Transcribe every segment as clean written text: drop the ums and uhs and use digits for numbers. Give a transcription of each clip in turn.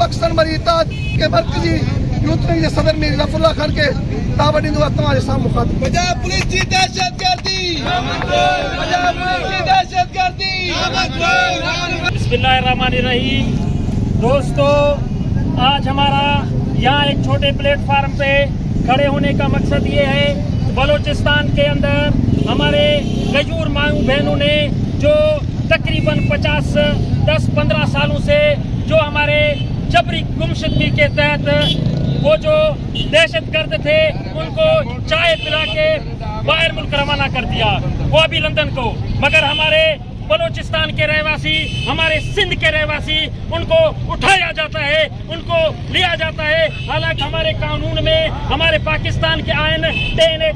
پاکستان مریتات کے مرکزی youth wing صدر میر ظفر اللہ خان کے دعوت دو تمہارے سامنے مخاطب پنجاب پولیس کی دہشت گردی، پنجاب پولیس کی دہشت گردی۔ بسم اللہ الرحمن الرحیم۔ دوستو، آج ہمارا یہاں ایک چھوٹے پلیٹ فارم پہ کھڑے ہونے کا مقصد یہ ہے، بلوچستان کے اندر ہمارے غیور مائوں بہنوں نے جو تقریباً 10-15 سالوں سے جو ہمارے جبری گمشدگی کے تحت وہ جو دہشت گرد تھے ان کو چائے پلا کے باہر ملک روانہ کر دیا، وہ ابھی لندن کو، مگر ہمارے بلوچستان کے رہواسی، ہمارے سندھ کے رہواسی، ان کو اٹھایا جاتا ہے، ان کو لیا جاتا ہے، حالانکہ ہمارے قانون میں، ہمارے پاکستان کے آئین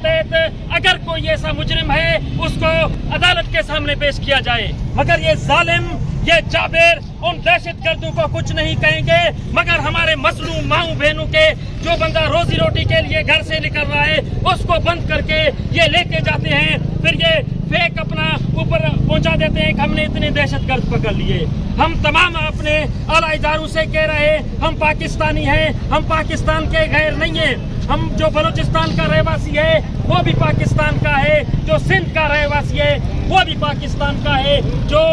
تحت اگر کوئی ایسا مجرم ہے اس کو عدالت کے سامنے پیش کیا جائے، مگر یہ ظالم، یہ جابر ان دہشت گردوں کو کچھ نہیں کہیں گے، مگر ہمارے مظلوم ماؤں بہنوں کے جو بندہ روزی روٹی کے لیے گھر سے نکل رہا ہے اس کو بند کر کے یہ لے کے جاتے ہیں، پھر یہ فیک اپنا اوپر پہنچا دیتے ہیں کہ ہم نے اتنے دہشت گرد پکڑ لیے۔ ہم تمام اپنے اعلیٰ اداروں سے کہہ رہے ہیں، ہم پاکستانی ہیں، ہم پاکستان کے غیر نہیں ہیں، ہم جو بلوچستان کا رہواسی ہے وہ بھی پاکستان کا ہے، جو سندھ کا رہواسی ہے وہ بھی پاکستان کا ہے، جو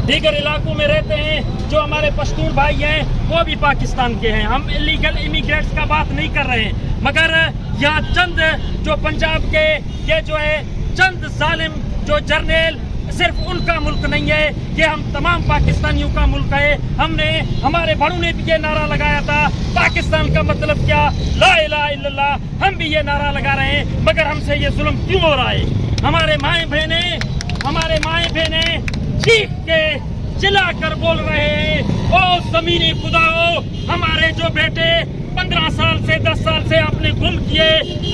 دیگر علاقوں میں رہتے ہیں جو ہمارے پشتون بھائی ہیں وہ بھی پاکستان کے ہیں۔ ہم الیگل امیگریٹس کا بات نہیں کر رہے ہیں، مگر یہاں چند جو پنجاب کے یہ جو ہے چند ظالم جو جرنیل، صرف ان کا ملک نہیں ہے، یہ ہم تمام پاکستانیوں کا ملک ہے۔ ہم نے، ہمارے بڑوں نے بھی یہ نعرہ لگایا تھا، پاکستان کا مطلب کیا، لا الہ الا اللہ، ہم بھی یہ نعرہ لگا رہے ہیں، مگر ہم سے یہ ظلم کیوں ہو رہا ہے؟ ہمارے مائیں بہنیں چیخ کے چلا کر بول رہے ہیں، او زمینی خداؤ، ہمارے جو بیٹے 15 سال سے 10 سال سے آپ نے گم کیے،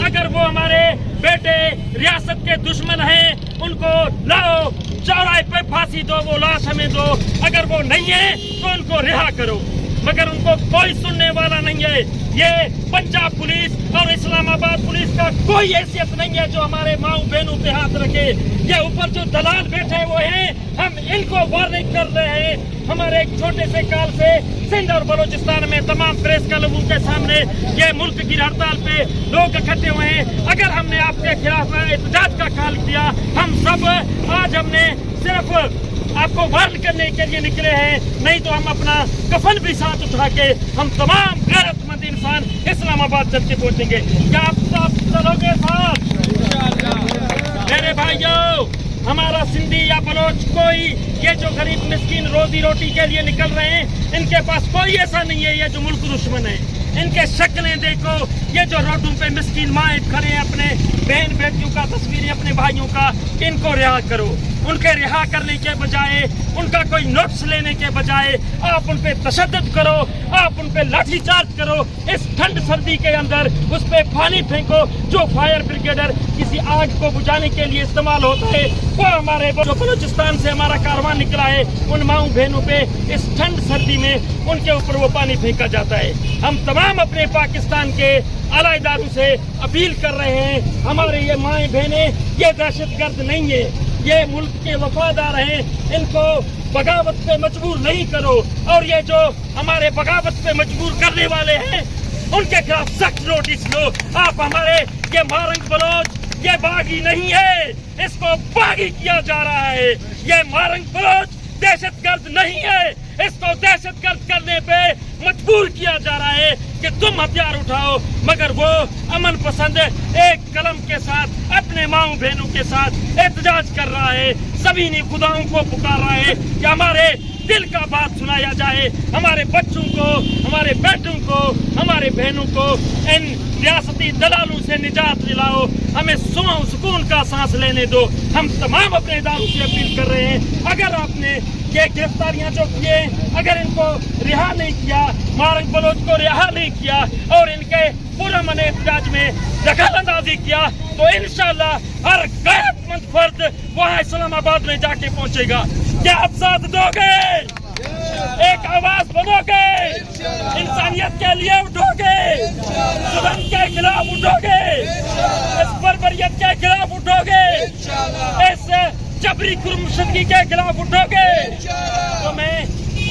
اگر وہ ہمارے بیٹے ریاست کے دشمن ہیں ان کو لاؤ، چوراہے پہ پھانسی دو، وہ لاش ہمیں دو، اگر وہ نہیں ہے تو ان کو رہا کرو، مگر ان کو کوئی سننے والا نہیں ہے۔ یہ پنجاب پولیس اور اسلام آباد پولیس کا کوئی حیثیت نہیں ہے جو ہمارے ماؤں بہنوں پہ ہاتھ رکھے۔ یہ اوپر جو دلال بیٹھے ہوئے ہیں، ہم ان کو وارننگ کر رہے ہیں۔ ہمارے ایک چھوٹے سے کال سے سندھ اور بلوچستان میں تمام پریس کلبوں کے سامنے یہ ملک کی ہڑتال پہ لوگ اکٹھے ہوئے ہیں۔ اگر ہم نے آپ کے خلاف احتجاج کا کال کیا، ہم سب آج ہم نے صرف آپ کو وارن کرنے کے لیے نکلے ہیں، نہیں تو ہم اپنا کفن بھی ساتھ اٹھا کے ہم تمام غیرت مند انسان اسلام آباد چل کے پہنچیں گے۔ کیا آپ سب چلو گے ساتھ؟ میرے بھائیوں، ہمارا سندھی یا بلوچ کوئی یہ جو غریب مسکین روزی روٹی کے لیے نکل رہے ہیں، ان کے پاس کوئی ایسا نہیں ہے یہ جو ملک دشمن ہے۔ ان کے شکلیں دیکھو، یہ جو روڈوں پہ مسکین مائیں کھڑے ہیں، اپنے بہن بیٹیوں کا تصویریں اپنے بھائیوں کا، ان کو رہا کرو۔ ان کے رہا کرنے کے بجائے، ان کا کوئی نوٹس لینے کے بجائے آپ ان پہ تشدد کرو، آپ ان پہ لاٹھی چارج کرو، اس ٹھنڈ سردی کے اندر اس پہ پانی پھینکو جو فائر بریگیڈر کسی آگ کو بجھانے کے لیے استعمال ہوتا ہے، وہ ہمارے جو بلوچستان سے ہمارا کارواں نکلا ہے ان ماؤں بہنوں پہ اس ٹھنڈ سردی میں ان کے اوپر وہ پانی پھینکا جاتا ہے۔ ہم تمام اپنے پاکستان کے اعلیٰ اداروں سے اپیل کر رہے ہیں، ہمارے یہ مائیں بہنیں یہ دہشت گرد نہیں ہے، یہ ملک کے وفادار ہیں، ان کو بغاوت پہ مجبور نہیں کرو، اور یہ جو ہمارے بغاوت پہ مجبور کرنے والے ہیں ان کے خلاف سخت نوٹس لو۔ آپ ہمارے یہ مارنگ بلوچ یہ باغی نہیں ہے، اس کو باغی کیا جا رہا ہے۔ یہ مارنگ بلوچ دہشت گرد نہیں ہے، اس کو دہشت گرد کرنے پہ مجبور کیا جا رہا ہے کہ تم ہتھیار اٹھاؤ، مگر وہ امن پسند ایک قلم کے ساتھ اپنے ماؤں بہنوں کے ساتھ احتجاج کر رہا ہے، زمینی خداؤں کو پکار رہا ہے کہ ہمارے دل کا بات سنایا جائے، ہمارے بچوں کو، ہمارے بیٹوں کو، ہمارے بہنوں کو ان ریاستی دلالوں سے نجات دلاؤ، ہمیں سکون کا سانس لینے دو۔ ہم تمام اپنے اداروں سے اپیل کر رہے ہیں، اگر آپ نے یہ گرفتاریاں جو کیے، اگر ان کو رہا نہیں کیا، مارنگ بلوچ کو رہا نہیں کیا اور ان کے پرامن احتجاج میں دخل اندازی کیا، تو انشاءاللہ ہر غیرت مند فرد وہاں اسلام آباد میں جا کے پہنچے گا۔ کیا آپ ساتھ دو گے؟ ایک آواز بنو گے؟ انسانیت کے لیے اٹھو گے؟ ظلم کے خلاف اٹھو گے؟ اس بربریت کے خلاف اٹھو گے؟ اس جبری گمشدگی کے خلاف اٹھو گے؟ تو میں